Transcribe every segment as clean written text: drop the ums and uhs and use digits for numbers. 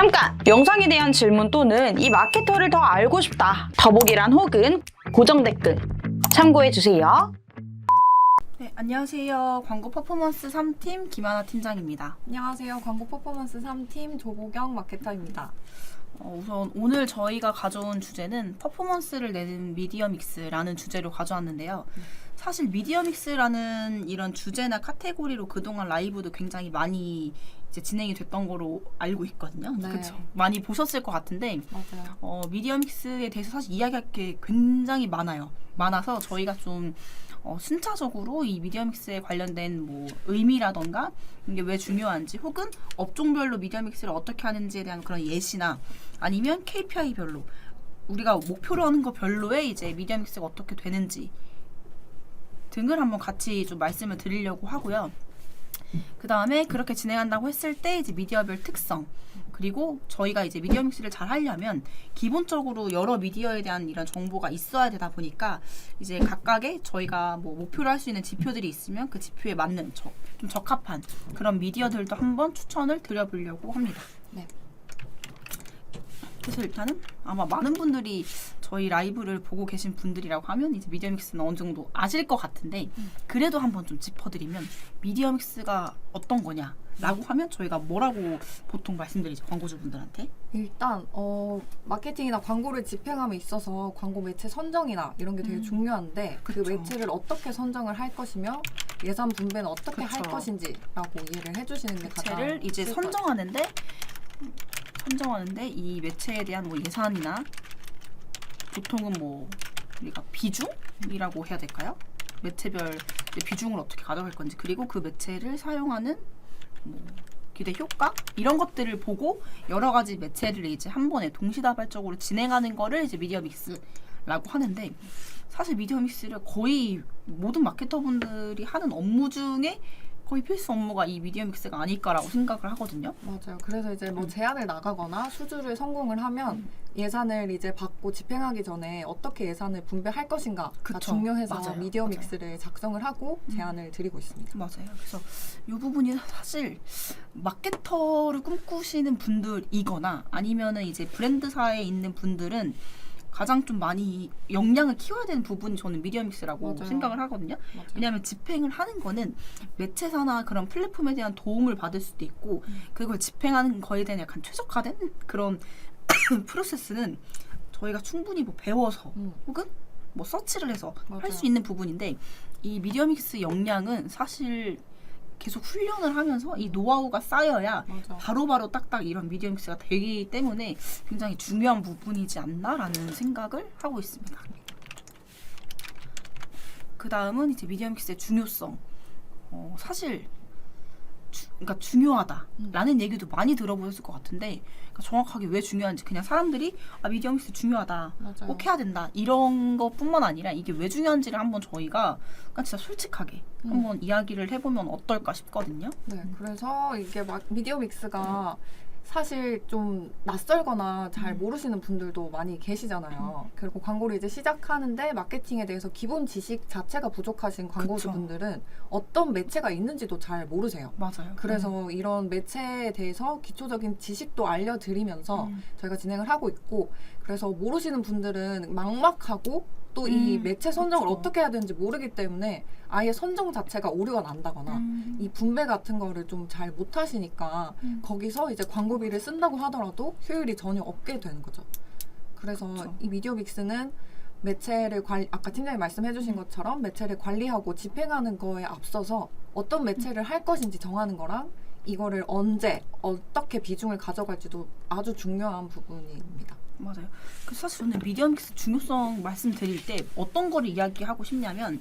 잠깐! 영상에 대한 질문 또는 이 마케터를 더 알고 싶다. 더보기란 혹은 고정 댓글 참고해주세요. 네, 안녕하세요. 광고 퍼포먼스 3팀 김하나 팀장입니다. 안녕하세요. 광고 퍼포먼스 3팀 조보경 마케터입니다. 우선 오늘 저희가 가져온 주제는 퍼포먼스를 내는 미디어 믹스라는 주제로 가져왔는데요. 사실 미디어 믹스라는 이런 주제나 카테고리로 그동안 라이브도 굉장히 많이 이제 진행이 됐던 거로 알고 있거든요. 네. 그렇죠. 많이 보셨을 것 같은데 맞아요. 미디어 믹스에 대해서 사실 이야기할 게 굉장히 많아서 저희가 좀 순차적으로 이 미디어 믹스에 관련된 뭐 의미라던가 이게 왜 중요한지 혹은 업종별로 미디어 믹스를 어떻게 하는지에 대한 그런 예시나 아니면 KPI별로 우리가 목표로 하는 거 별로의 이제 미디어 믹스가 어떻게 되는지 등을 한번 같이 좀 말씀을 드리려고 하고요. 그 다음에 그렇게 진행한다고 했을 때 이제 미디어별 특성 그리고 저희가 이제 미디어 믹스를 잘 하려면 기본적으로 여러 미디어에 대한 이런 정보가 있어야 되다 보니까 이제 각각의 저희가 뭐 목표로 할 수 있는 지표들이 있으면 그 지표에 맞는 좀 적합한 그런 미디어들도 한번 추천을 드려보려고 합니다. 네. 그래서 일단은 아마 많은 분들이 저희 라이브를 보고 계신 분들이라고 하면 이제 미디어 믹스는 어느 정도 아실 것 같은데 그래도 한번 좀 짚어드리면 미디어 믹스가 어떤 거냐라고 하면 저희가 뭐라고 보통 말씀드리죠, 광고주분들한테? 일단 마케팅이나 광고를 집행함에 있어서 광고 매체 선정이나 이런 게 되게 중요한데 그쵸. 그 매체를 어떻게 선정을 할 것이며 예산 분배는 어떻게 할 그쵸. 것인지라고 이해를 해주시는 게 가장 매체를 이제 쉬울 것 선정하는데 이 매체에 대한 뭐 예산이나 보통은 뭐 우리가 비중이라고 해야 될까요? 매체별 비중을 어떻게 가져갈 건지 그리고 그 매체를 사용하는 뭐 기대 효과 이런 것들을 보고 여러 가지 매체를 이제 한 번에 동시다발적으로 진행하는 거를 이제 미디어 믹스라고 하는데 사실 미디어 믹스를 거의 모든 마케터분들이 하는 업무 중에 거의 필수 업무가 이 미디어 믹스가 아닐까라고 생각을 하거든요. 맞아요. 그래서 이제 뭐 제안을 나가거나 수주를 성공을 하면 예산을 이제 받고 집행하기 전에 어떻게 예산을 분배할 것인가가 그쵸. 중요해서 맞아요. 미디어 맞아요. 믹스를 작성을 하고 제안을 드리고 있습니다. 맞아요. 그래서 이 부분이 사실 마케터를 꿈꾸시는 분들이거나 아니면은 이제 브랜드사에 있는 분들은 가장 좀 많이 역량을 키워야 되는 부분이 저는 미디어 믹스라고 맞아요. 생각을 하거든요. 맞아요. 왜냐하면 집행을 하는 거는 매체사나 그런 플랫폼에 대한 도움을 받을 수도 있고 그걸 집행하는 거에 대한 약간 최적화된 그런 프로세스는 저희가 충분히 뭐 배워서 혹은 뭐 서치를 해서 할 맞아요. 수 있는 부분인데 이 미디어 믹스 역량은 사실 계속 훈련을 하면서 이 노하우가 쌓여야 맞아. 바로바로 딱딱 이런 미디어 믹스가 되기 때문에 굉장히 중요한 부분이지 않나라는 생각을 하고 있습니다. 그 다음은 이제 미디어 믹스의 중요성. 사실 그러니까 중요하다라는 얘기도 많이 들어보셨을 것 같은데 그러니까 정확하게 왜 중요한지 그냥 사람들이 미디어 믹스 중요하다, 맞아요. 꼭 해야 된다 이런 것뿐만 아니라 이게 왜 중요한지를 한번 저희가 그러니까 진짜 솔직하게 한번 이야기를 해보면 어떨까 싶거든요. 네, 그래서 이게 막 미디어 믹스가 사실 좀 낯설거나 잘 모르시는 분들도 많이 계시잖아요. 그리고 광고를 이제 시작하는데 마케팅에 대해서 기본 지식 자체가 부족하신 광고주분들은 어떤 매체가 있는지도 잘 모르세요. 맞아요. 그래서 이런 매체에 대해서 기초적인 지식도 알려드리면서 저희가 진행을 하고 있고 그래서 모르시는 분들은 막막하고 또 이 매체 선정을 그쵸. 어떻게 해야 되는지 모르기 때문에 아예 선정 자체가 오류가 난다거나 이 분배 같은 거를 좀 잘 못하시니까 거기서 이제 광고비를 쓴다고 하더라도 효율이 전혀 없게 되는 거죠. 그래서 그쵸. 이 미디어 믹스는 매체를 아까 팀장님 말씀해 주신 것처럼 매체를 관리하고 집행하는 거에 앞서서 어떤 매체를 할 것인지 정하는 거랑 이거를 언제 어떻게 비중을 가져갈지도 아주 중요한 부분입니다. 맞아요. 그래서 사실 저는 미디어 믹스 중요성 말씀드릴 때 어떤 거를 이야기하고 싶냐면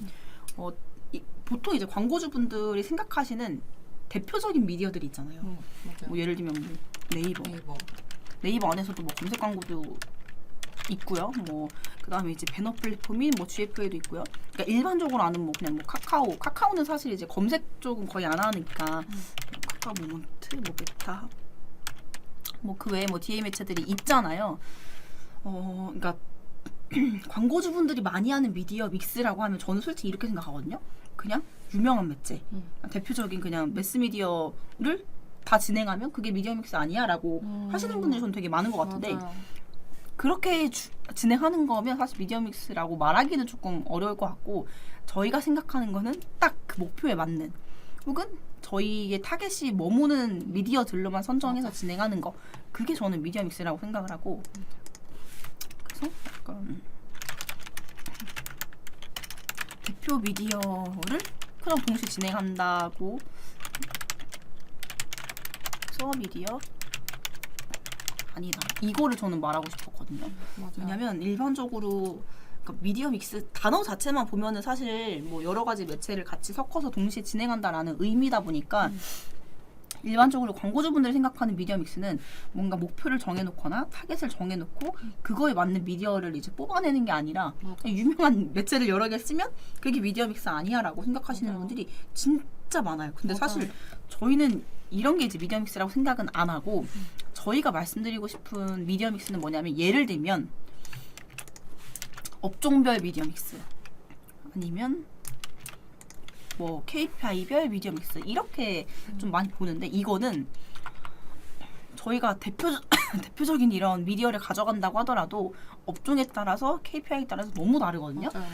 보통 이제 광고주분들이 생각하시는 대표적인 미디어들이 있잖아요. 맞아요. 뭐 예를 들면 뭐 네이버 안에서도 뭐 검색 광고도 있고요. 뭐 그다음에 이제 배너 플랫폼인 뭐 GFA도 있고요. 그러니까 일반적으로 아는 뭐 그냥 뭐 카카오는 사실 이제 검색 쪽은 거의 안 하니까 카카오 모먼트, 뭐 메타, 뭐 그 외에 뭐 DA 매체들이 있잖아요. 그러니까 광고주분들이 많이 하는 미디어 믹스라고 하면 저는 솔직히 이렇게 생각하거든요. 그냥 유명한 매체, 대표적인 그냥 매스미디어를 다 진행하면 그게 미디어 믹스 아니야라고 하시는 분들이 저는 되게 많은 것 같은데 맞아요. 그렇게 진행하는 거면 사실 미디어 믹스라고 말하기는 조금 어려울 것 같고 저희가 생각하는 거는 딱 그 목표에 맞는 혹은 저희의 타겟이 머무는 미디어들로만 선정해서 진행하는 거 그게 저는 미디어 믹스라고 생각을 하고 그래서 약간 대표 미디어를 그냥 동시에 진행한다고 해서 미디어 아니다 이거를 저는 말하고 싶었거든요. 맞아요. 왜냐면 일반적으로 그러니까 미디어 믹스 단어 자체만 보면은 사실 뭐 여러 가지 매체를 같이 섞어서 동시에 진행한다라는 의미다 보니까 일반적으로 광고주분들이 생각하는 미디어 믹스는 뭔가 목표를 정해놓거나 타겟을 정해놓고 그거에 맞는 미디어를 이제 뽑아내는 게 아니라 그냥 유명한 매체를 여러 개 쓰면 그게 미디어 믹스 아니야라고 생각하시는 맞아요. 분들이 진짜 많아요. 근데 맞아요. 사실 저희는 이런 게 이제 미디어 믹스라고 생각은 안 하고 저희가 말씀드리고 싶은 미디어 믹스는 뭐냐면 예를 들면 업종별 미디어 믹스 아니면 뭐 KPI별 미디어 믹스 이렇게 좀 많이 보는데 이거는 저희가 대표적인 이런 미디어를 가져간다고 하더라도 업종에 따라서 KPI에 따라서 너무 다르거든요. 맞아요.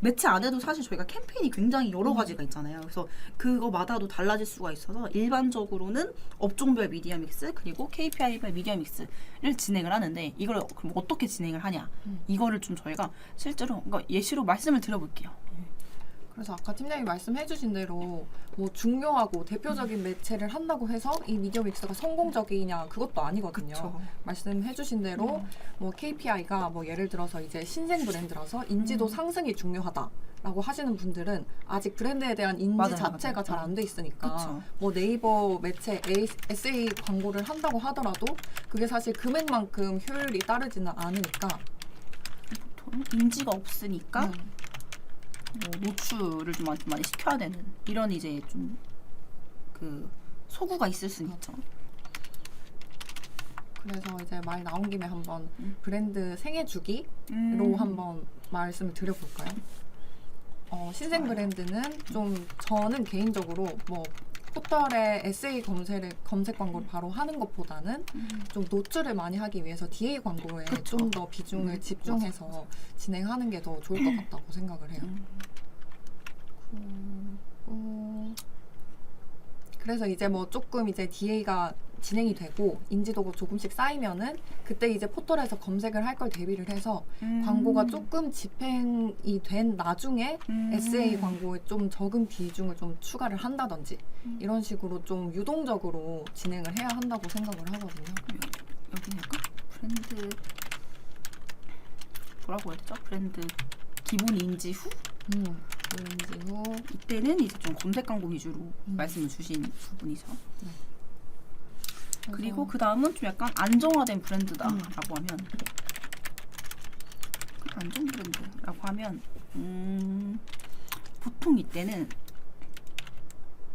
매체 안에도 사실 저희가 캠페인이 굉장히 여러 가지가 있잖아요. 그래서 그거마다도 달라질 수가 있어서 일반적으로는 업종별 미디어 믹스 그리고 KPI별 미디어 믹스를 진행을 하는데 이걸 그럼 어떻게 진행을 하냐 이거를 좀 저희가 실제로 그러니까 예시로 말씀을 드려볼게요. 그래서 아까 팀장님이 말씀해주신 대로 뭐 중요하고 대표적인 매체를 한다고 해서 이 미디어 믹스가 성공적이냐 그것도 아니거든요. 그쵸. 말씀해주신 대로 뭐 KPI가 뭐 예를 들어서 이제 신생 브랜드라서 인지도 상승이 중요하다라고 하시는 분들은 아직 브랜드에 대한 인지 맞아요, 자체가 맞아요. 잘 안 돼 있으니까 그쵸. 뭐 네이버 매체 SA 광고를 한다고 하더라도 그게 사실 금액만큼 효율이 따르지는 않으니까 보통 인지가 없으니까 뭐 노출을 좀 많이 시켜야 되는 이런 이제 좀 그 소구가 있을 수는 있죠. 그래서 이제 말 나온 김에 한번 브랜드 생애 주기로 로 한번 말씀을 드려볼까요? 신생 브랜드는 좀 저는 개인적으로 뭐 포털에 SA 검색 광고를 바로 하는 것보다는 좀 노출을 많이 하기 위해서 DA 광고에 그쵸. 좀 더 비중을 집중해서 진행하는 게 더 좋을 것 같다고 생각을 해요. 그래서 이제 뭐 조금 이제 DA가 진행이 되고 인지도가 조금씩 쌓이면은 그때 이제 포털에서 검색을 할 걸 대비를 해서 광고가 조금 집행이 된 나중에 SA 광고에 좀 적은 비중을 좀 추가를 한다든지 이런 식으로 좀 유동적으로 진행을 해야 한다고 생각을 하거든요. 여기 약간 브랜드 뭐라고 해야 되죠? 브랜드 기본 인지 후 인지 후 이때는 이제 좀 검색 광고 위주로 말씀을 주신 부분이죠. 그리고 그 다음은 좀 약간 안정화된 브랜드다라고 하면 안정 브랜드라고 하면 보통 이때는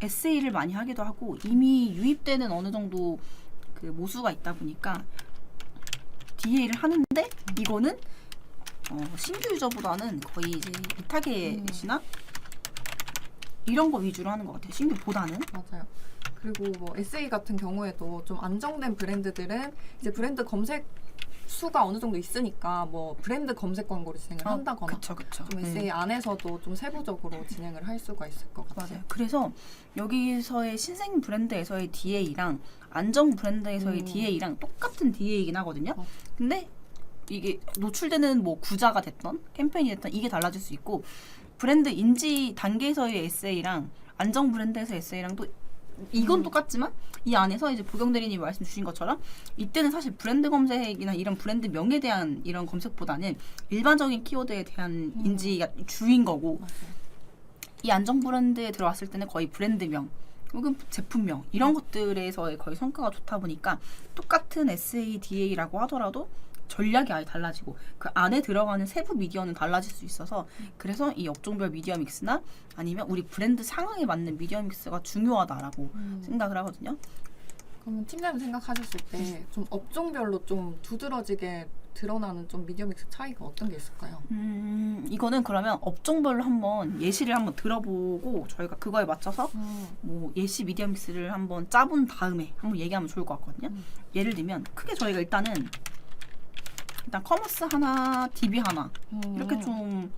SA를 많이 하기도 하고 이미 유입되는 어느 정도 그 모수가 있다 보니까 DA를 하는데 이거는 신규 유저보다는 거의 이제 리타겟이나 이런 거 위주로 하는 것 같아요. 신규보다는. 맞아요. 그리고 뭐 SA 같은 경우에도 좀 안정된 브랜드들은 이제 브랜드 검색 수가 어느 정도 있으니까 뭐 브랜드 검색 광고를 진행을 한다거나 그쵸. 좀 SA 안에서도 좀 세부적으로 진행을 할 수가 있을 것 같아요. 맞아요. 그래서 여기서의 신생 브랜드에서의 DA랑 안정 브랜드에서의 DA랑 똑같은 DA이긴 하거든요. 근데 이게 노출되는 뭐 구자가 됐던 캠페인이 됐던 이게 달라질 수 있고 브랜드 인지 단계에서의 SA랑 안정 브랜드에서의 SA랑 또 이건 똑같지만 이 안에서 이제 보경대리님이 말씀 주신 것처럼 이때는 사실 브랜드 검색이나 이런 브랜드 명에 대한 이런 검색보다는 일반적인 키워드에 대한 인지가 주인 거고 이 안정 브랜드에 들어왔을 때는 거의 브랜드명 혹은 제품명 이런 것들에서의 거의 성과가 좋다 보니까 똑같은 SA, DA라고 하더라도 전략이 아예 달라지고 그 안에 들어가는 세부 미디어는 달라질 수 있어서 그래서 이 업종별 미디어 믹스나 아니면 우리 브랜드 상황에 맞는 미디어 믹스가 중요하다라고 생각을 하거든요. 그러면 팀장님 생각하셨을 때 좀 업종별로 좀 두드러지게 드러나는 좀 미디어믹스 차이가 어떤 게 있을까요? 이거는 그러면 업종별로 한번 예시를 한번 들어보고 저희가 그거에 맞춰서 뭐 예시 미디어 믹스를 한번 짜본 다음에 한번 얘기하면 좋을 것 같거든요. 예를 들면 크게 저희가 일단 커머스 하나, DB 하나 이렇게 좀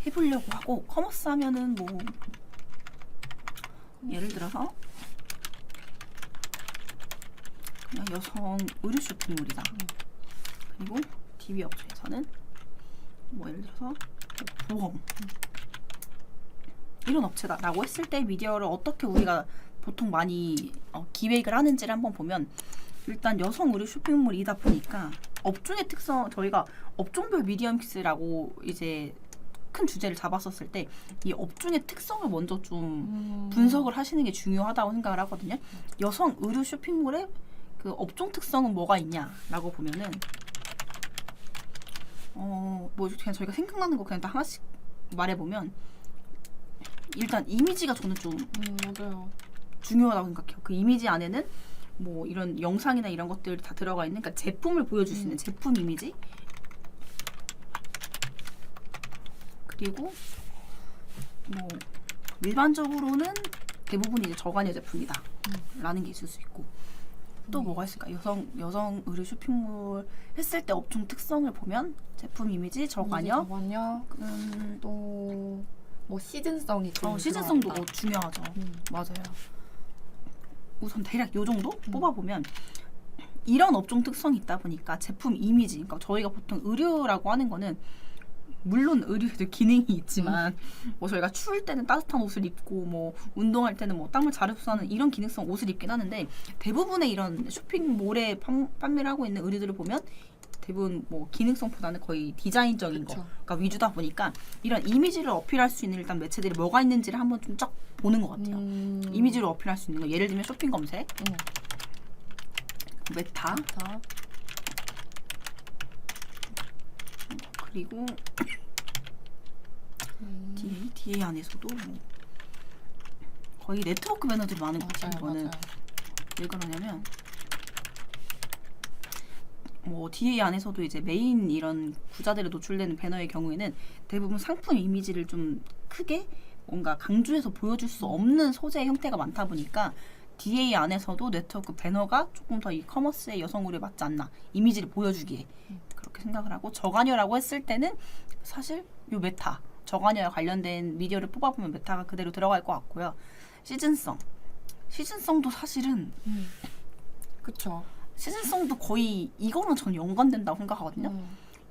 해보려고 하고, 커머스 하면은 뭐 예를 들어서 그냥 여성 의류 쇼핑몰이다. 그리고 DB 업체에서는 뭐 예를 들어서 보험 이런 업체다라고 했을 때 미디어를 어떻게 우리가 보통 많이 기획을 하는지를 한번 보면, 일단 여성 의류 쇼핑몰이다 보니까 업종의 특성, 저희가 업종별 미디어 믹스라고 이제 큰 주제를 잡았었을 때 이 업종의 특성을 먼저 좀 분석을 하시는 게 중요하다고 생각을 하거든요. 여성 의류 쇼핑몰의 그 업종 특성은 뭐가 있냐라고 보면은 뭐 그냥 저희가 생각나는 거 그냥 다 하나씩 말해보면, 일단 이미지가 저는 좀 맞아요. 중요하다고 생각해요. 그 이미지 안에는 뭐 이런 영상이나 이런 것들이 다 들어가 있는, 그러니까 제품을 보여줄 수 있는 제품 이미지, 그리고 뭐 일반적으로는 대부분 이제 저가녀 제품이다 라는 게 있을 수 있고, 또 뭐가 있을까? 여성 의류 쇼핑몰 했을 때 업종 특성을 보면 제품 이미지, 저가녀, 또 뭐 시즌성이 좀 시즌성도 들어간다. 중요하죠. 맞아요. 우선 대략 요 정도 뽑아보면 이런 업종 특성이 있다 보니까 제품 이미지, 그러니까 저희가 보통 의류라고 하는 거는 물론 의류에도 기능이 있지만 뭐 저희가 추울 때는 따뜻한 옷을 입고 뭐 운동할 때는 뭐 땀을 잘 흡수하는 이런 기능성 옷을 입긴 하는데, 대부분의 이런 쇼핑몰에 판매를 하고 있는 의류들을 보면 대부분 뭐 기능성보다는 거의 디자인적인 그쵸. 거가 위주다 보니까 이런 이미지를 어필할 수 있는 일단 매체들이 뭐가 있는지를 한번 좀 쫙 보는 것 같아요. 이미지를 어필할 수 있는 거, 예를 들면 쇼핑 검색, 메타, 그리고 DA 안에서도 뭐 거의 네트워크 배너들이 많은 것 같아요. 이거는 왜 그러냐면 뭐 DA 안에서도 이제 메인 이런 구자들에 노출되는 배너의 경우에는 대부분 상품 이미지를 좀 크게 뭔가 강조해서 보여줄 수 없는 소재의 형태가 많다 보니까 DA 안에서도 네트워크 배너가 조금 더 이 커머스의 여성 의류에 맞지 않나, 이미지를 보여주기에 그렇게 생각을 하고, 저가녀라고 했을 때는 사실 요 메타, 저가녀와 관련된 미디어를 뽑아보면 메타가 그대로 들어갈 것 같고요. 시즌성도 사실은 그쵸. 시즌성도 거의 이거는 저는 연관된다고 생각하거든요.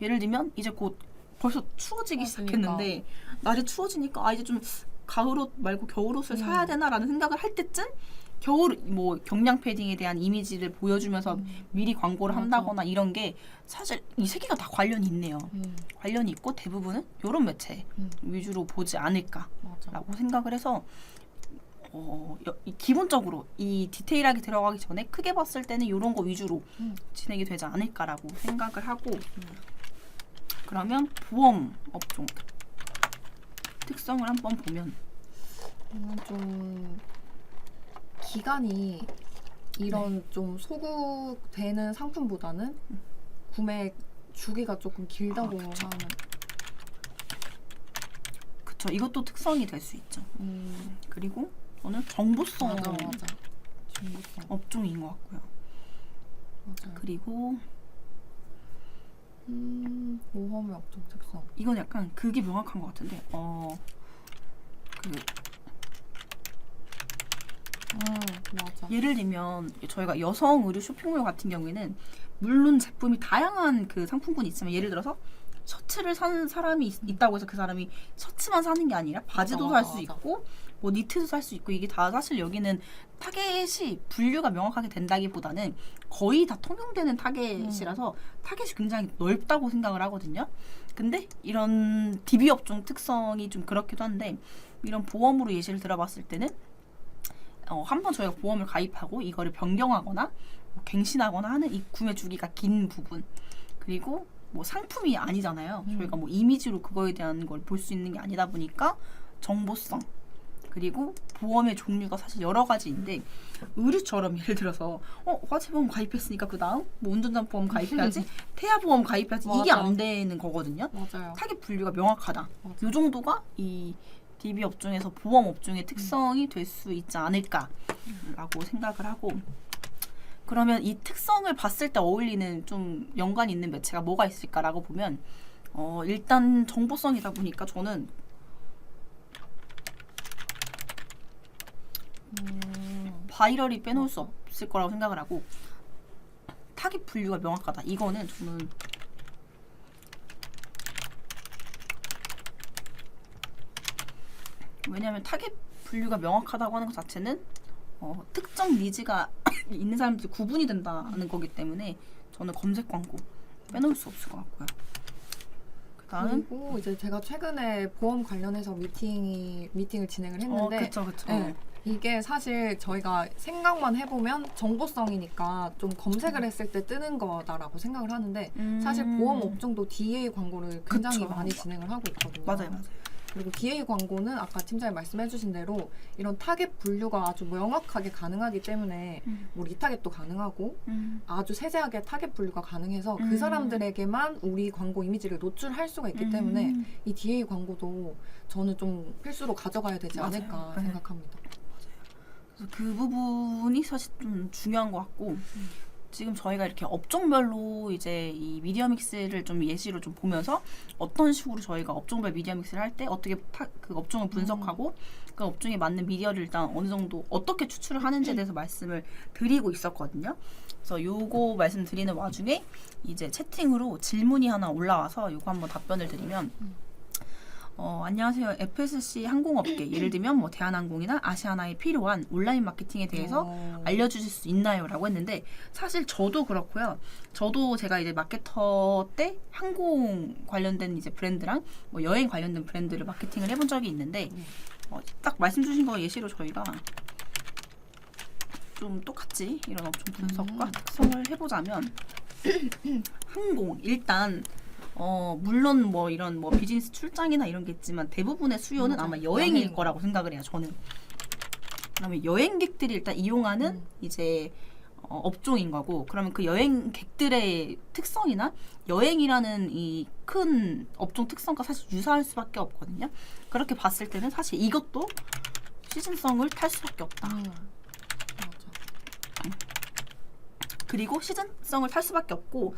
예를 들면 이제 곧 벌써 추워지기 시작했는데 날이 추워지니까 이제 좀 가을옷 말고 겨울옷을 사야 되나라는 생각을 할 때쯤 겨울 뭐 경량 패딩에 대한 이미지를 보여주면서 미리 광고를 한다거나 이런 게 사실 이 세 개가 다 관련이 있네요. 관련이 있고 대부분은 이런 매체 위주로 보지 않을까라고 생각을 해서 기본적으로 이 디테일하게 들어가기 전에 크게 봤을 때는 이런 거 위주로 진행이 되지 않을까라고 생각을 하고, 그러면 보험 업종 특성을 한번 보면 좀 기간이 이런 좀 소구되는 상품보다는 구매 주기가 조금 길다고 하는. 그쵸, 이것도 특성이 될 수 있죠. 그리고 저는 정보성 정보성. 업종인 것 같고요. 맞아요. 그리고 보험의 업종 특성. 이건 약간 그게 명확한 것 같은데 맞아. 예를 들면 저희가 여성 의류 쇼핑몰 같은 경우에는 물론 제품이 다양한 그 상품군이 있지만, 예를 들어서 셔츠를 사는 사람이 있다고 해서 그 사람이 셔츠만 사는 게 아니라 바지도 살 수 있고 뭐 니트도 살 수 있고, 이게 다 사실 여기는 타겟이 분류가 명확하게 된다기보다는 거의 다 통용되는 타겟이라서 타겟이 굉장히 넓다고 생각을 하거든요. 근데 이런 DB 업종 특성이 좀 그렇기도 한데, 이런 보험으로 예시를 들어봤을 때는 한번 저희가 보험을 가입하고 이거를 변경하거나 뭐 갱신하거나 하는 이 구매 주기가 긴 부분, 그리고 뭐 상품이 아니잖아요. 저희가 뭐 이미지로 그거에 대한 걸 볼 수 있는 게 아니다 보니까 정보성, 그리고 보험의 종류가 사실 여러 가지인데 의류처럼 예를 들어서 화재보험 가입했으니까 그 다음 뭐 운전자보험 가입해야지 태아보험 가입해야지 이게 맞아. 안 되는 거거든요. 맞아요. 타겟 분류가 명확하다. 맞아. 이 정도가 이 DB 업종에서 보험 업종의 특성이 될 수 있지 않을까라고 생각을 하고, 그러면 이 특성을 봤을 때 어울리는 좀 연관이 있는 매체가 뭐가 있을까라고 보면 일단 정보성이다 보니까 저는 바이럴이 빼놓을 수 없을 거라고 생각을 하고, 타겟 분류가 명확하다. 이거는 저는 왜냐하면 타겟 분류가 명확하다고 하는 것 자체는 특정 니즈가 있는 사람들이 구분이 된다는 거기 때문에 저는 검색 광고 빼놓을 수 없을 것 같고요. 그다음 그리고 이제 제가 최근에 보험 관련해서 미팅을 진행을 했는데 그쵸. 네, 이게 사실 저희가 생각만 해보면 정보성이니까 좀 검색을 했을 때 뜨는 거다라고 생각을 하는데 사실 보험 업종도 DA 광고를 굉장히 그쵸. 많이 진행을 하고 있거든요. 맞아요. 그리고 DA 광고는 아까 팀장님 말씀해주신 대로 이런 타겟 분류가 아주 명확하게 가능하기 때문에 뭐 리타겟도 가능하고 아주 세세하게 타겟 분류가 가능해서 그 사람들에게만 우리 광고 이미지를 노출할 수가 있기 때문에 이 DA 광고도 저는 좀 필수로 가져가야 되지 맞아요. 않을까 네. 생각합니다. 그래서 그 부분이 사실 좀 중요한 것 같고, 지금 저희가 이렇게 업종별로 이제 이 미디어 믹스를 좀 예시로 좀 보면서 어떤 식으로 저희가 업종별 미디어 믹스를 할 때 어떻게 그 업종을 분석하고 그 업종에 맞는 미디어를 일단 어느 정도 어떻게 추출을 하는지에 대해서 말씀을 드리고 있었거든요. 그래서 요거 말씀드리는 와중에 이제 채팅으로 질문이 하나 올라와서 요거 한번 답변을 드리면, 안녕하세요. FSC 항공업계, 예를 들면 뭐 대한항공이나 아시아나에 필요한 온라인 마케팅에 대해서 알려주실 수 있나요? 라고 했는데, 사실 저도 그렇고요. 저도 제가 이제 마케터 때 항공 관련된 이제 브랜드랑 뭐 여행 관련된 브랜드를 마케팅을 해본 적이 있는데, 딱 말씀 주신 거 예시로 저희가 좀 똑같이 이런 업종 분석과 특성을 해보자면 항공, 일단 물론 뭐 이런 뭐 비즈니스 출장이나 이런 게 있지만 대부분의 수요는 맞아. 아마 여행일 여행. 거라고 생각을 해요, 저는. 그다음에 여행객들이 일단 이용하는 이제 업종인 거고, 그러면 그 여행객들의 특성이나 여행이라는 이 큰 업종 특성과 사실 유사할 수밖에 없거든요. 그렇게 봤을 때는 사실 이것도 시즌성을 탈 수밖에 없다. 맞아. 그리고 시즌성을 탈 수밖에 없고,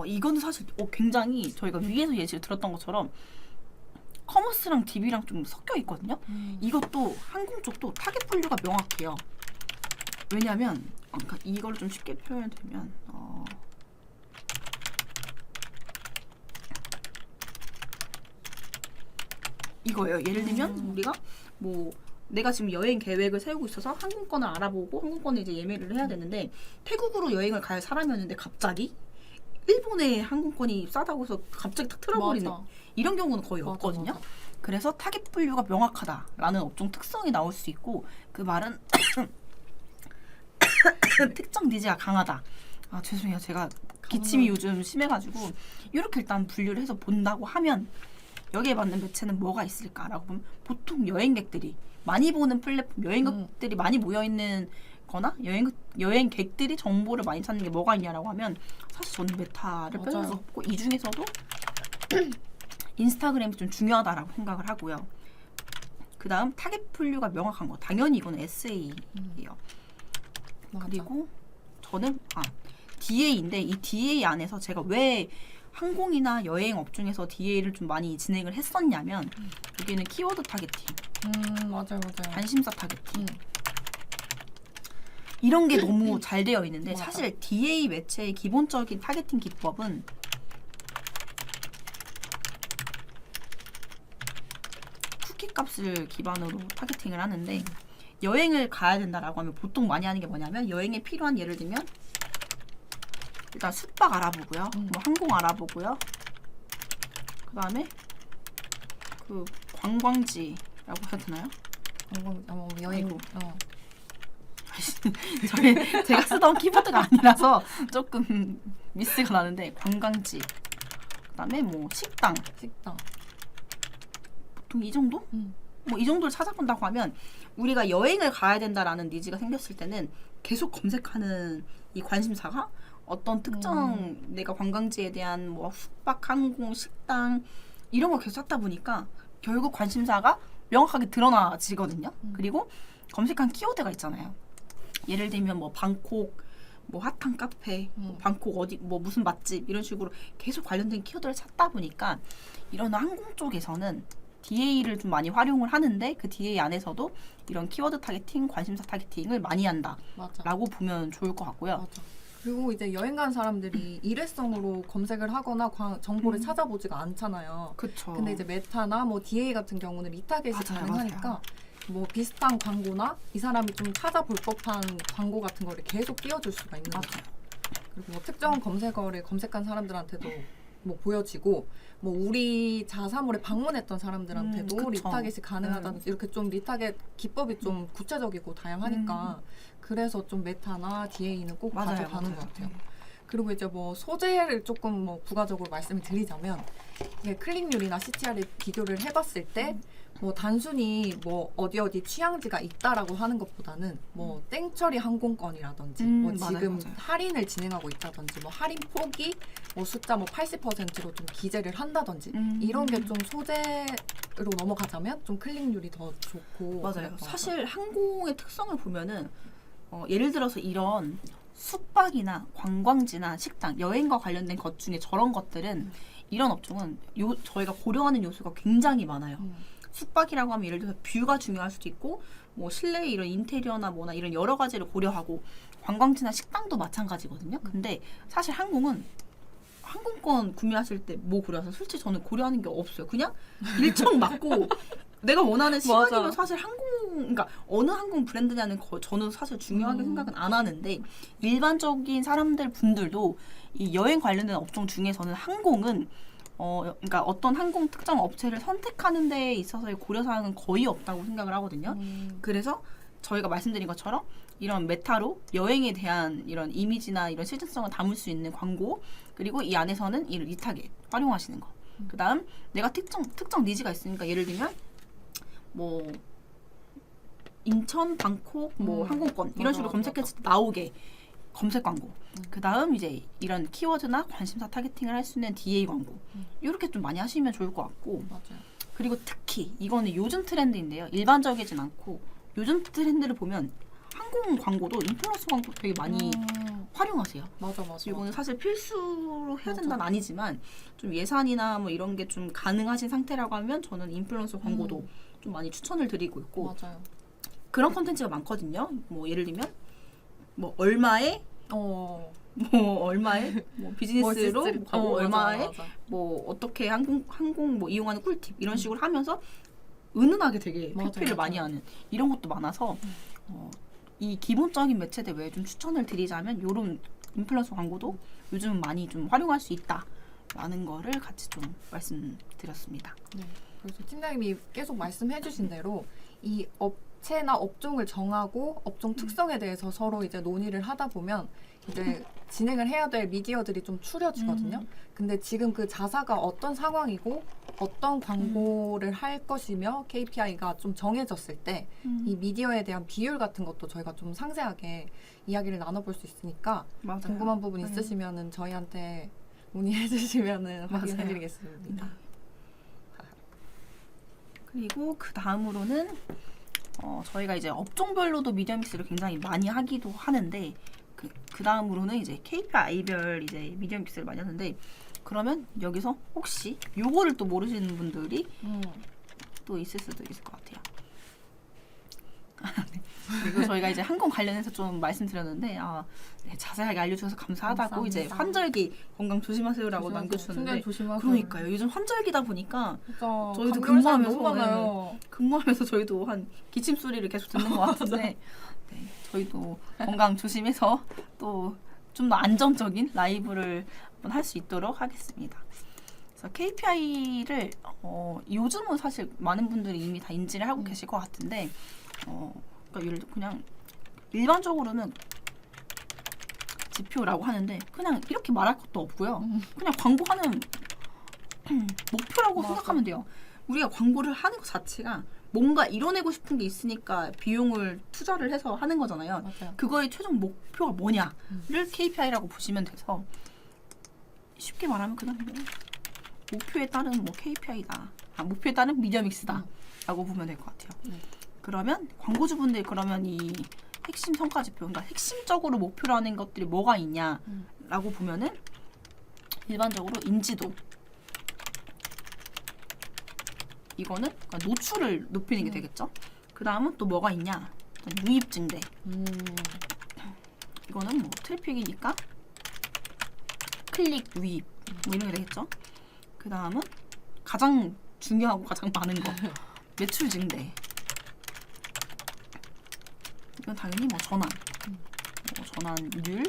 이건 사실 굉장히 저희가 위에서 예시를 들었던 것처럼 커머스랑 DB랑 좀 섞여 있거든요. 이것도 항공 쪽도 타겟 분류가 명확해요. 왜냐면 그러니까 이걸 좀 쉽게 표현드리면 이거예요. 예를 들면 우리가 뭐 내가 지금 여행 계획을 세우고 있어서 항공권을 알아보고 항공권을 이제 예매를 해야 되는데, 태국으로 여행을 갈 사람이었는데 갑자기 일본의 항공권이 싸다고 해서 갑자기 탁 틀어버리는 맞아. 이런 경우는 거의 맞아, 없거든요. 맞아. 그래서 타겟 분류가 명확하다라는 업종 특성이 나올 수 있고, 그 말은 특정 니즈가 강하다. 아 죄송해요, 제가 기침이 요즘 심해가지고 이렇게 일단 분류를 해서 본다고 하면 여기에 맞는 매체는 뭐가 있을까라고 보면 보통 여행객들이 많이 보는 플랫폼, 여행객들이 많이 모여있는 거나 여행객들이 정보를 많이 찾는 게 뭐가 있냐라고 하면 사실 저는 메타를 빼놓을 수 맞아요. 없고, 이 중에서도 인스타그램이 좀 중요하다라고 생각을 하고요. 그 다음 타겟 분류가 명확한 거, 당연히 이거는 SA예요. 맞아. 그리고 저는 DA인데 이 DA 안에서 제가 왜 항공이나 여행 업종에서 DA를 좀 많이 진행을 했었냐면, 여기는 키워드 타겟팅, 맞아요. 관심사 타겟팅 이런 게 너무 잘 되어 있는데, 맞아. 사실 DA 매체의 기본적인 타겟팅 기법은 쿠키 값을 기반으로 타겟팅을 하는데, 여행을 가야 된다라고 하면 보통 많이 하는 게 뭐냐면, 여행에 필요한, 예를 들면 일단 숙박 알아보고요, 뭐 항공 알아보고요, 그 다음에 그 관광지라고 해야 되나요? 여행. 아이고. 제가 쓰던 키보드가 아니라서 조금 미스가 나는데, 관광지, 그 다음에 뭐 식당, 식당. 보통 이 정도? 뭐 이 정도를 찾아본다고 하면 우리가 여행을 가야 된다라는 니즈가 생겼을 때는 계속 검색하는 이 관심사가 어떤 특정 내가 관광지에 대한 뭐 숙박, 항공, 식당 이런 걸 계속 찾다 보니까 결국 관심사가 명확하게 드러나지거든요. 그리고 검색한 키워드가 있잖아요. 예를 들면 뭐 방콕, 뭐 핫한 카페, 뭐 방콕 어디 뭐 무슨 맛집 이런 식으로 계속 관련된 키워드를 찾다 보니까 이런 항공 쪽에서는 DA를 좀 많이 활용을 하는데 그 DA 안에서도 이런 키워드 타겟팅, 관심사 타겟팅을 많이 한다라고 맞아. 보면 좋을 것 같고요. 맞아. 그리고 이제 여행 간 사람들이 일회성으로 검색을 하거나 정보를 찾아보지가 않잖아요. 그렇죠. 근데 이제 메타나 뭐 DA 같은 경우는 리타겟이 맞아요, 가능하니까 맞아요. 뭐 비슷한 광고나 이 사람이 좀 찾아볼 법한 광고 같은 거를 계속 띄워줄 수가 있는 거죠. 그리고 뭐 특정 검색어를 검색한 사람들한테도 뭐 보여지고 뭐 우리 자사몰에 방문했던 사람들한테도 그쵸. 리타겟이 가능하다든지 이렇게 좀 리타겟 기법이 좀 구체적이고 다양하니까 그래서 좀 메타나 DA는 꼭 맞아요, 가져가는 맞아요. 것 같아요. 그리고 이제 뭐 소재를 조금 뭐 부가적으로 말씀을 드리자면 이게 클릭률이나 CTR을 비교를 해봤을 때 뭐 단순히 뭐 어디 취향지가 있다라고 하는 것보다는 뭐 땡처리 항공권이라든지 뭐 맞아요, 지금 맞아요. 할인을 진행하고 있다든지 뭐 할인 폭이 뭐 숫자 뭐 80%로 좀 기재를 한다든지 이런 게 좀 소재로 넘어가자면 좀 클릭률이 더 좋고 맞아요. 그랬던 사실 항공의 특성을 보면은 예를 들어서 이런 숙박이나 관광지나 식당, 여행과 관련된 것 중에 저런 것들은 이런 업종은 저희가 고려하는 요소가 굉장히 많아요. 숙박이라고 하면 예를 들어서 뷰가 중요할 수도 있고 뭐 실내 이런 인테리어나 뭐나 이런 여러 가지를 고려하고 관광지나 식당도 마찬가지거든요. 근데 사실 항공은 항공권 구매하실 때 뭐 고려하세요? 솔직히 저는 고려하는 게 없어요. 그냥 일정 맞고 내가 원하는 시간이면 맞아. 사실 그러니까 어느 항공 브랜드냐는 저는 사실 중요하게 생각은 안 하는데 일반적인 분들도 이 여행 관련된 업종 중에서는 항공은 그러니까 어떤 항공 특정 업체를 선택하는 데 있어서의 고려사항은 거의 없다고 생각을 하거든요. 그래서 저희가 말씀드린 것처럼 이런 메타로 여행에 대한 이런 이미지나 이런 실질성을 담을 수 있는 광고 그리고 이 안에서는 이 리타겟 활용하시는 거. 그다음 내가 특정 니즈가 있으니까 예를 들면 뭐 인천, 방콕, 뭐 항공권 이런 식으로 검색했을 때 나오게 검색 광고. 그 다음 이제 이런 키워드나 관심사 타겟팅을 할 수 있는 DA 광고. 이렇게 좀 많이 하시면 좋을 것 같고. 맞아요. 그리고 특히 이거는 요즘 트렌드인데요. 일반적이진 않고 요즘 트렌드를 보면 항공 광고도 인플루언서 광고 되게 많이 활용하세요. 맞아. 이거는 사실 필수로 해야 맞아. 된다는 아니지만 좀 예산이나 뭐 이런 게 좀 가능하신 상태라고 하면 저는 인플루언서 광고도 좀 많이 추천을 드리고 있고 맞아요. 그런 콘텐츠가 많거든요. 뭐 예를 들면 뭐 얼마에 뭐 비즈니스로 가고 얼마에 맞아. 뭐 어떻게 항공 뭐 이용하는 꿀팁 이런 식으로 하면서 은은하게 되게 PP를 많이 하는 이런 것도 많아서 이 기본적인 매체들 외에 좀 추천을 드리자면 이런 인플루언서 광고도 요즘 많이 좀 활용할 수 있다라는 거를 같이 좀 말씀드렸습니다. 네. 그래서 팀장님이 계속 말씀해주신 대로 이 업체나 업종을 정하고 업종 특성에 대해서 서로 이제 논의를 하다 보면 이제 진행을 해야 될 미디어들이 좀 추려지거든요. 근데 지금 그 자사가 어떤 상황이고 어떤 광고를 할 것이며 KPI가 좀 정해졌을 때 이 미디어에 대한 비율 같은 것도 저희가 좀 상세하게 이야기를 나눠볼 수 있으니까 맞아요. 궁금한 부분 있으시면은 저희한테 문의해 주시면은 확인해 드리겠습니다. 그리고 그 다음으로는 저희가 이제 업종별로도 미디어 믹스를 굉장히 많이 하기도 하는데 그 다음으로는 이제 KPI별 이제 미디어 믹스를 많이 하는데 그러면 여기서 혹시 요거를 또 모르시는 분들이 또 있을 수도 있을 것 같아요. 그리고 저희가 이제 항공 관련해서 좀 말씀드렸는데 네, 자세하게 알려주셔서 감사하다고 이제 환절기 건강 조심하세요라고 남겨주셨는데 그러니까요. 요즘 환절기다 보니까 저희도 근무하면서 저희도 한 기침 소리를 계속 듣는 것 같은데 네, 저희도 건강 조심해서 또 좀 더 안정적인 라이브를 한번 할 수 있도록 하겠습니다. 그래서 KPI를 요즘은 사실 많은 분들이 이미 다 인지를 하고 계실 것 같은데 그러니까 예를 들어 그냥 일반적으로는 지표라고 하는데 그냥 이렇게 말할 것도 없고요. 그냥 광고하는 목표라고 생각하면 돼요. 우리가 광고를 하는 것 자체가 뭔가 이뤄내고 싶은 게 있으니까 비용을 투자를 해서 하는 거잖아요. 맞아요. 그거의 최종 목표가 뭐냐를 KPI라고 보시면 돼서 쉽게 말하면 그냥 뭐 목표에 따른 뭐 KPI다. 목표에 따른 미디어믹스다. 라고 보면 될 것 같아요. 그러면 광고주분들 그러면 이 핵심 성과지표, 그러니까 핵심적으로 목표로 하는 것들이 뭐가 있냐라고 보면은 일반적으로 인지도, 이거는 그러니까 노출을 높이는 게 되겠죠. 그 다음은 또 뭐가 있냐, 유입 증대. 이거는 뭐 트래픽이니까 클릭 유입 뭐 이런 게 되겠죠. 그 다음은 가장 중요하고 가장 많은 거 매출 증대. 이건 당연히 뭐 전환, 뭐 전환율,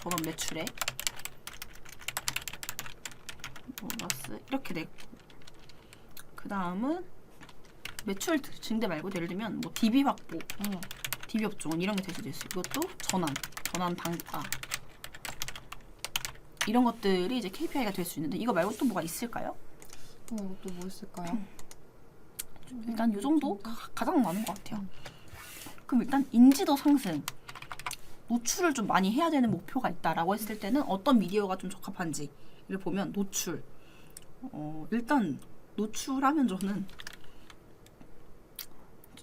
전환 매출액, 보너스 이렇게 되고, 그 다음은 매출 증대 말고 예를 들면 뭐 DB 확보, DB 업종은 이런 게 될 수도 있어요. 이것도 전환 단가 이런 것들이 이제 KPI가 될 수 있는데 이거 말고 또 뭐가 있을까요? 이것도 뭐 있을까요? 일단 이 정도 가장 많은 것 같아요. 그럼 일단 인지도 상승, 노출을 좀 많이 해야 되는 목표가 있다라고 했을 때는 어떤 미디어가 좀 적합한지를 보면 노출. 일단 노출하면 저는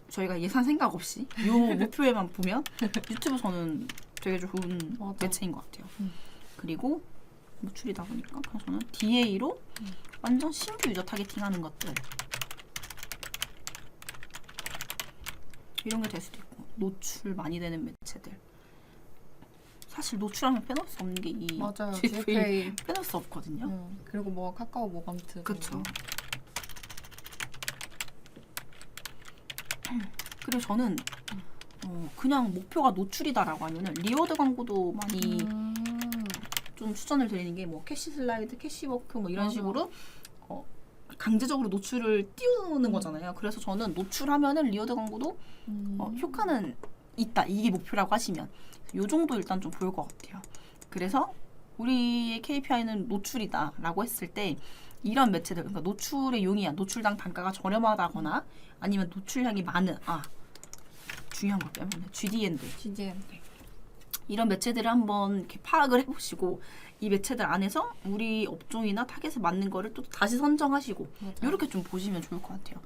저희가 예산 생각 없이 이 목표에만 보면 유튜브 저는 되게 좋은 맞아. 매체인 것 같아요. 그리고 노출이다 보니까 그냥 저는 DA로 완전 신규 유저 타겟팅하는 것들 이런 게 될 수도 있고, 노출 많이 되는 매체들. 사실 노출하면 빼놓을 수 없는 게 이 맞아요. GPay GPay. 빼놓을 수 없거든요. 그리고 뭐 카카오 모먼트. 그렇죠. 그리고 저는 그냥 목표가 노출이다라고 하면은 리워드 광고도 많이 좀 추천을 드리는 게 뭐 캐시 슬라이드, 캐시워크 뭐 이런 맞아. 식으로 강제적으로 노출을 띄우는 거잖아요. 그래서 저는 노출하면은 리워드 광고도 효과는 있다. 이게 목표라고 하시면 요 정도 일단 좀 보일 것 같아요. 그래서 우리의 KPI는 노출이다라고 했을 때 이런 매체들, 그러니까 노출의 용이한 노출당 단가가 저렴하다거나 아니면 노출량이 많은 중요한 거 빼면 GDN들 GDN. 이런 매체들을 한번 이렇게 파악을 해보시고 이 매체들 안에서 우리 업종이나 타겟에 맞는 거를 또 다시 선정하시고 이렇게 좀 보시면 좋을 것 같아요.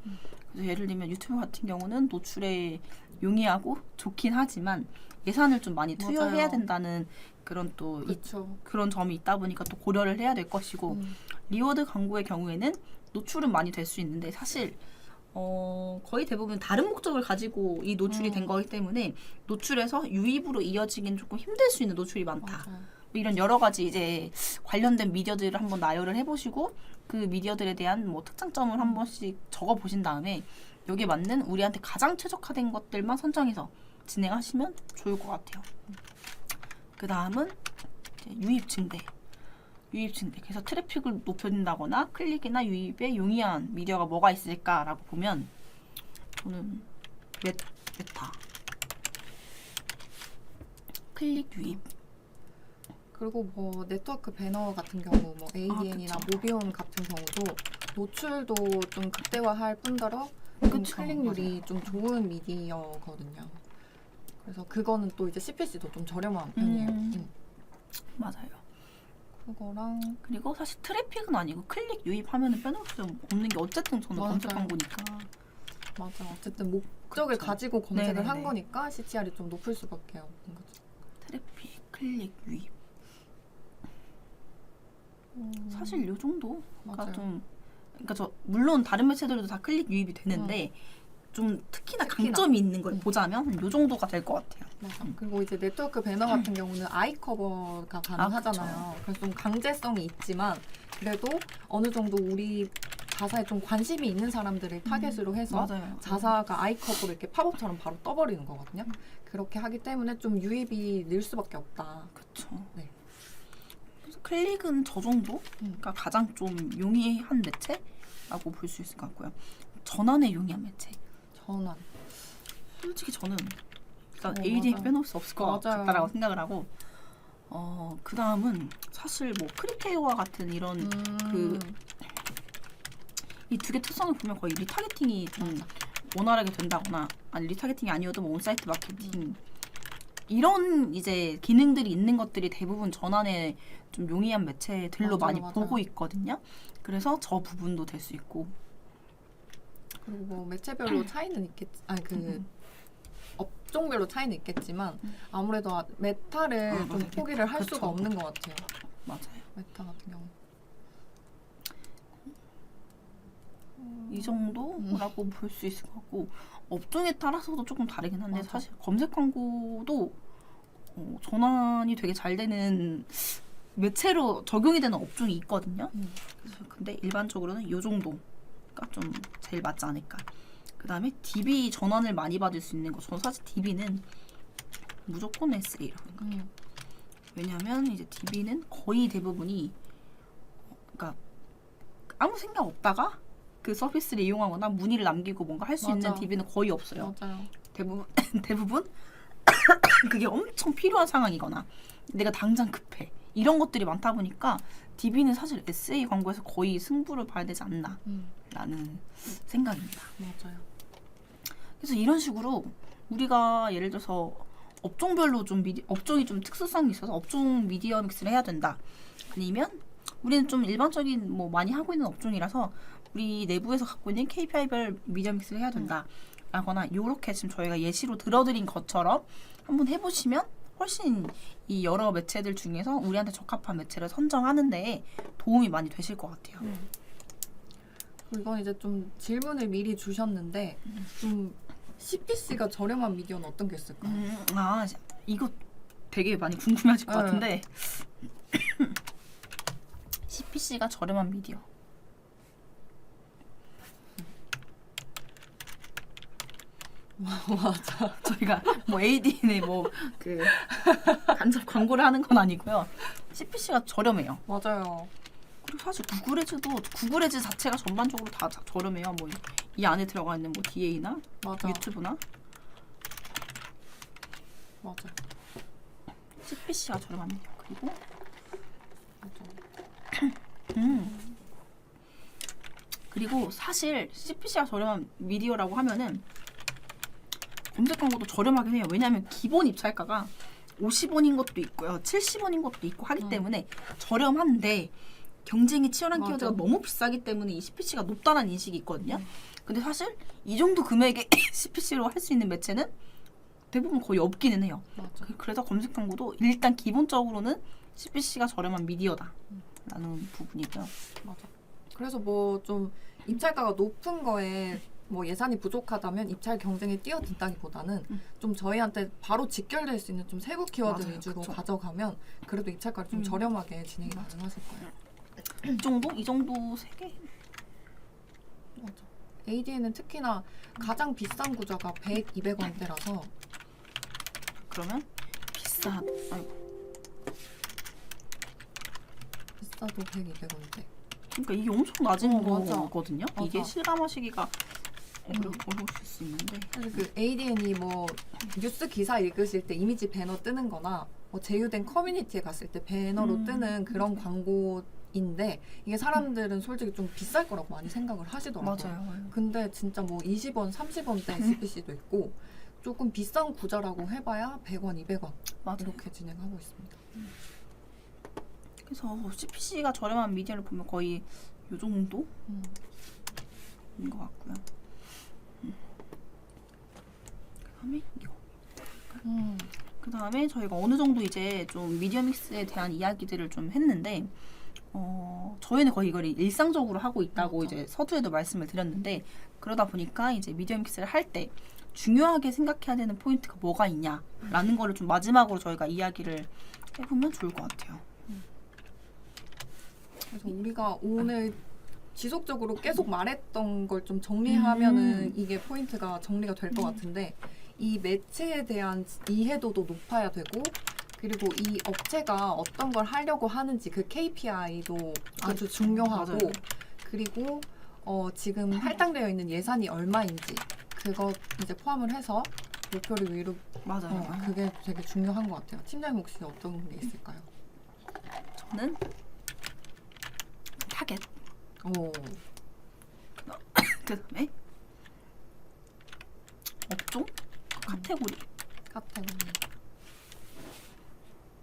그래서 예를 들면 유튜브 같은 경우는 노출에 용이하고 좋긴 하지만 예산을 좀 많이 투여해야 맞아요. 된다는 그런 또 그렇죠. 그런 점이 있다 보니까 또 고려를 해야 될 것이고 리워드 광고의 경우에는 노출은 많이 될 수 있는데 사실 거의 대부분 다른 목적을 가지고 이 노출이 된 거기 때문에 노출에서 유입으로 이어지기는 조금 힘들 수 있는 노출이 많다. 맞아요. 뭐 이런 여러 가지 이제 관련된 미디어들을 한번 나열을 해보시고 그 미디어들에 대한 뭐 특장점을 한 번씩 적어 보신 다음에 여기에 맞는 우리한테 가장 최적화된 것들만 선정해서 진행하시면 좋을 것 같아요. 그 다음은 유입 증대. 그래서 트래픽을 높여준다거나 클릭이나 유입에 용이한 미디어가 뭐가 있을까라고 보면 저는 메타, 클릭 유입. 그리고 뭐 네트워크 배너 같은 경우 뭐 ADN이나 그쵸. 모비온 같은 경우도 노출도 좀 극대화할 뿐더러 그쵸, 클릭률이 맞아요. 좀 좋은 미디어거든요. 그래서 그거는 또 이제 CPC도 좀 저렴한 편이에요. 맞아요. 그거랑 그리고 사실 트래픽은 아니고 클릭 유입하면은 빼놓을 수 없는 게 어쨌든 저는 맞아요. 검색 광고니까. 맞아. 어쨌든 목적을 그쵸. 가지고 검색을 네네네. 한 거니까 CTR이 좀 높을 수밖에 없는 거죠. 트래픽, 클릭 유입. 사실 요 정도가 맞아요. 좀, 그러니까 저 물론 다른 매체들도 다 클릭 유입이 되는데 좀 특히나 강점이 있는 걸 보자면 요 정도가 될 것 같아요. 맞아. 그리고 이제 네트워크 배너 같은 경우는 아이 커버가 가능하잖아요. 그래서 좀 강제성이 있지만 그래도 어느 정도 우리 자사에 좀 관심이 있는 사람들을 타겟으로 해서 맞아요. 자사가 아이 커버로 이렇게 팝업처럼 바로 떠버리는 거거든요. 그렇게 하기 때문에 좀 유입이 늘 수밖에 없다. 그렇죠. 네. 그래서 클릭은 저 정도가 가장 좀 용이한 매체라고 볼 수 있을 것 같고요. 전환에 용이한 매체. 전환. 솔직히 저는 일단 어, ADN 맞아. 빼놓을 수 없을 것 맞아요. 같다라고 생각을 하고 그 다음은 사실 뭐 크리테이와 같은 이런 이 두 개 특성을 보면 거의 리타겟팅이 좀 원활하게 된다거나 아니 리타겟팅이 아니어도 뭐 온사이트 마케팅 이런 이제 기능들이 있는 것들이 대부분 전환에 좀 용이한 매체들로 많이 맞아요. 보고 있거든요. 그래서 저 부분도 될 수 있고. 그리고 뭐 매체별로 차이는 있겠지. 아니 그 업종별로 차이는 있겠지만 아무래도 메타를 좀 맞아요. 포기를 할 그쵸. 수가 없는 것 같아요. 맞아요. 메타 같은 경우. 이 정도라고 볼 수 있을 것 같고 업종에 따라서도 조금 다르긴 한데 맞아. 사실 검색 광고도 전환이 되게 잘 되는 매체로 적용이 되는 업종이 있거든요. 그래서 근데 일반적으로는 이 정도가 좀 제일 맞지 않을까. 그 다음에 DB 전환을 많이 받을 수 있는 거. 저는 사실 DB는 무조건 SA라고 생각해요. 왜냐하면 이제 DB는 거의 대부분이 그러니까 아무 생각 없다가 그 서비스를 이용하거나 문의를 남기고 뭔가 할 수 있는 맞아. DB는 거의 없어요. 맞아요. 대부분 그게 엄청 필요한 상황이거나 내가 당장 급해 이런 것들이 많다 보니까 DB는 사실 SA 광고에서 거의 승부를 봐야 되지 않나라는 생각입니다. 맞아요. 그래서 이런 식으로 우리가 예를 들어서 업종별로 좀 업종이 좀 특수성이 있어서 업종 미디어 믹스를 해야 된다. 아니면 우리는 좀 일반적인 뭐 많이 하고 있는 업종이라서 우리 내부에서 갖고 있는 KPI별 미디어 믹스를 해야 된다. 라거나 요렇게 지금 저희가 예시로 들어드린 것처럼 한번 해보시면 훨씬 이 여러 매체들 중에서 우리한테 적합한 매체를 선정하는 데에 도움이 많이 되실 것 같아요. 그리고 이건 이제 좀 질문을 미리 주셨는데 좀 CPC가 저렴한 미디어는 어떤 게 있을까요? 이거 되게 많이 궁금해하실 것 네. 같은데 CPC가 저렴한 미디어 맞아. 저희가 뭐 ADN에 뭐 그 간접 광고를 하는 건 아니고요. CPC가 저렴해요. 맞아요. 그리고 사실 구글에즈 자체가 전반적으로 다 저렴해요. 뭐 이 안에 들어가 있는 뭐 DA나 맞아. 유튜브나 맞아. CPC가 저렴합니다. 그리고 맞아. 그리고 사실 CPC가 저렴한 미디어라고 하면은 검색 광고도 저렴하긴 해요. 왜냐하면 기본 입찰가가 50원인 것도 있고요. 70원인 것도 있고 하기 때문에 저렴한데 경쟁이 치열한 맞아. 키워드가 너무 비싸기 때문에 이 CPC가 높다는 인식이 있거든요. 근데 사실 이 정도 금액의 CPC로 할 수 있는 매체는 대부분 거의 없기는 해요. 맞아. 그래서 검색 광고도 일단 기본적으로는 CPC가 저렴한 미디어다라는 부분이고요. 맞아. 그래서 뭐 좀 입찰가가 높은 거에 뭐 예산이 부족하다면 입찰 경쟁에 뛰어든다기보다는 좀 저희한테 바로 직결될 수 있는 좀 세부 키워드 맞아요. 위주로 그쵸. 가져가면 그래도 입찰가를 좀 저렴하게 진행이 가능하실 거예요. 이 정도 세 개. 맞아. ADN은 특히나 가장 비싼 구조가 100, 200원대라서 그러면 아이고. 비싸도 100, 200원대. 그러니까 이게 엄청 낮은 맞아. 거거든요. 맞아. 이게 실감하시기가 어려우실 수 있는데. 사실 그 ADN이 뭐 뉴스 기사 읽으실 때 이미지 배너 뜨는 거나 뭐 제휴된 커뮤니티에 갔을 때 배너로 뜨는 그런 광고인데 이게 사람들은 솔직히 좀 비쌀 거라고 많이 생각을 하시더라고요. 맞아요. 근데 진짜 뭐 20원, 30원대 CPC도 있고 조금 비싼 구자라고 해봐야 100원, 200원 맞아요. 이렇게 진행하고 있습니다. 그래서 CPC가 저렴한 미디어를 보면 거의 이 정도인 것 같고요. 그다음에 이거. 그다음에 저희가 어느 정도 이제 좀 미디어 믹스에 대한 이야기들을 좀 했는데 저희는 거의 이걸 일상적으로 하고 있다고 맞아. 이제 서두에도 말씀을 드렸는데 그러다 보니까 이제 미디어 믹스를 할 때 중요하게 생각해야 되는 포인트가 뭐가 있냐라는 거를 좀 마지막으로 저희가 이야기를 해보면 좋을 것 같아요. 그래서 우리가 오늘 지속적으로 계속 말했던 걸 좀 정리하면은 이게 포인트가 정리가 될 것 같은데 이 매체에 대한 이해도도 높아야 되고 그리고 이 업체가 어떤 걸 하려고 하는지 그 KPI도 아주 중요하고 맞아요. 그리고 지금 할당되어 있는 예산이 얼마인지 그것 이제 포함을 해서 목표를 위로 맞아요. 그게 되게 중요한 것 같아요. 팀장님 혹시 어떤 게 있을까요? 저는 타겟. 오, 그다음에 업종 카테고리 카테고리.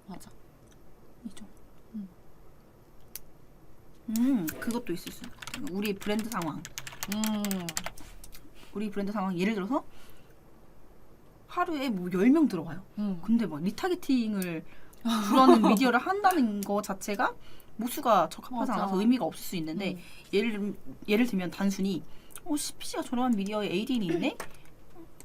맞아. 이죠. 음. 그것도 있을 수 있어요. 우리 브랜드 상황. 음. 우리 브랜드 상황 예를 들어서 하루에 뭐 10명 들어와요. 근데 막 리타게팅을 주라는 미디어를 한다는 거 자체가 모수가 적합하지 맞아. 않아서 의미가 없을 수 있는데 예를 들면 단순히 CPC가 저렴한 미디어에 ADN이 있네?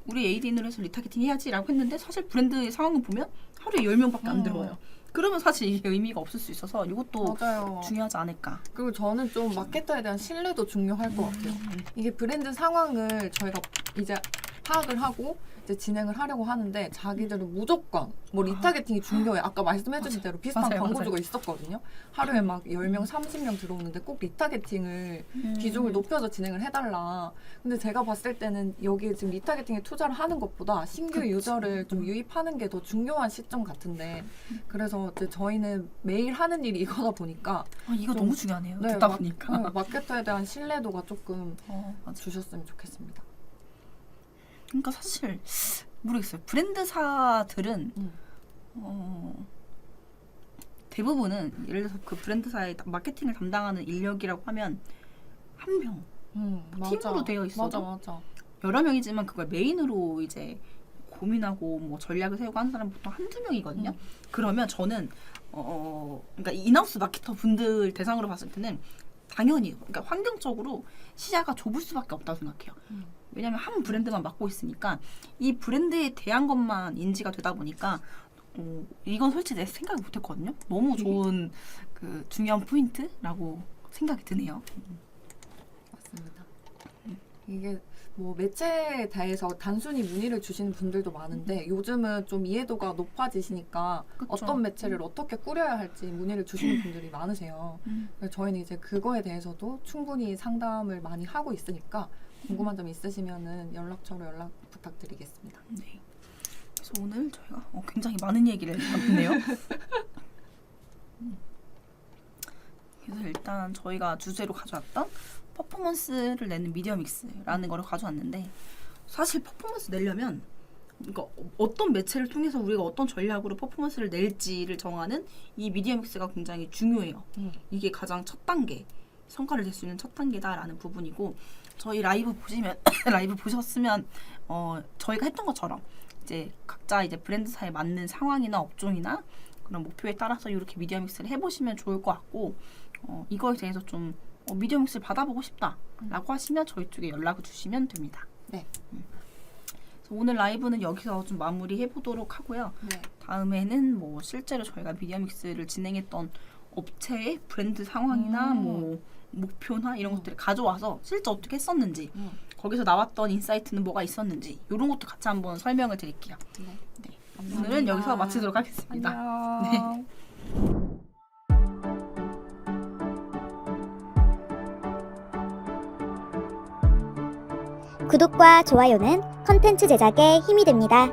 우리 ADN으로 해서 리타게팅 해야지 라고 했는데 사실 브랜드의 상황을 보면 하루에 10명밖에 안 들어와요. 그러면 사실 이게 의미가 없을 수 있어서 이것도 맞아요. 중요하지 않을까. 그리고 저는 좀 마케터에 대한 신뢰도 중요할 것 같아요. 이게 브랜드 상황을 저희가 이제 파악을 하고 이제 진행을 하려고 하는데 자기들은 무조건 뭐 리타게팅이 중요해. 아까 말씀해주신 대로 비슷한 맞아요, 광고주가 맞아요. 있었거든요. 하루에 막 10명, 30명 들어오는데 꼭 리타게팅을 비중을 높여서 진행을 해달라. 근데 제가 봤을 때는 여기에 지금 리타게팅에 투자를 하는 것보다 신규 그치. 유저를 좀 유입하는 게 더 중요한 시점 같은데 그래서 이제 저희는 매일 하는 일이 이거다 보니까 이거 좀- 너무 중요하네요. 네, 듣다 보니까. 마케터에 대한 신뢰도가 조금 맞아. 주셨으면 좋겠습니다. 그러니까 사실 모르겠어요. 브랜드사들은 대부분은 예를 들어서 그 브랜드사의 마케팅을 담당하는 인력이라고 하면 한 명, 팀으로 되어 있어도 맞아. 여러 명이지만 그걸 메인으로 이제 고민하고 뭐 전략을 세우고 하는 사람은 보통 한두 명이거든요. 그러면 저는 그러니까 인하우스 마케터 분들 대상으로 봤을 때는 당연히 그러니까 환경적으로 시야가 좁을 수밖에 없다고 생각해요. 왜냐면 한 브랜드만 맡고 있으니까 이 브랜드에 대한 것만 인지가 되다 보니까 이건 솔직히 내 생각을 못했거든요. 너무 좋은 그 중요한 포인트라고 생각이 드네요. 맞습니다. 이게 뭐 매체에 대해서 단순히 문의를 주시는 분들도 많은데 요즘은 좀 이해도가 높아지시니까 그쵸. 어떤 매체를 어떻게 꾸려야 할지 문의를 주시는 분들이 많으세요. 그래서 저희는 이제 그거에 대해서도 충분히 상담을 많이 하고 있으니까 궁금한 점 있으시면은 연락처로 연락 부탁드리겠습니다. 네. 그래서 오늘 저희가 굉장히 많은 얘기를 했네요. 그래서 일단 저희가 주제로 가져왔던 퍼포먼스를 내는 미디어 믹스라는 거를 가져왔는데 사실 퍼포먼스 내려면 그러니까 어떤 매체를 통해서 우리가 어떤 전략으로 퍼포먼스를 낼지를 정하는 이 미디어 믹스가 굉장히 중요해요. 이게 가장 첫 단계, 성과를 낼 수 있는 첫 단계다라는 부분이고 저희 라이브 보시면 라이브 보셨으면 저희가 했던 것처럼 이제 각자 이제 브랜드사에 맞는 상황이나 업종이나 그런 목표에 따라서 이렇게 미디어 믹스를 해보시면 좋을 것 같고 이거에 대해서 좀 미디어 믹스를 받아보고 싶다라고 하시면 저희 쪽에 연락을 주시면 됩니다. 네. 그래서 오늘 라이브는 여기서 좀 마무리해 보도록 하고요. 네. 다음에는 뭐 실제로 저희가 미디어 믹스를 진행했던 업체의 브랜드 상황이나 뭐 목표나 이런 것들을 가져와서 실제 어떻게 했었는지 거기서 나왔던 인사이트는 뭐가 있었는지 이런 것도 같이 한번 설명을 드릴게요. 네. 오늘은 여기서 마치도록 하겠습니다. 안녕. 구독과 좋아요는 컨텐츠 제작에 힘이 됩니다.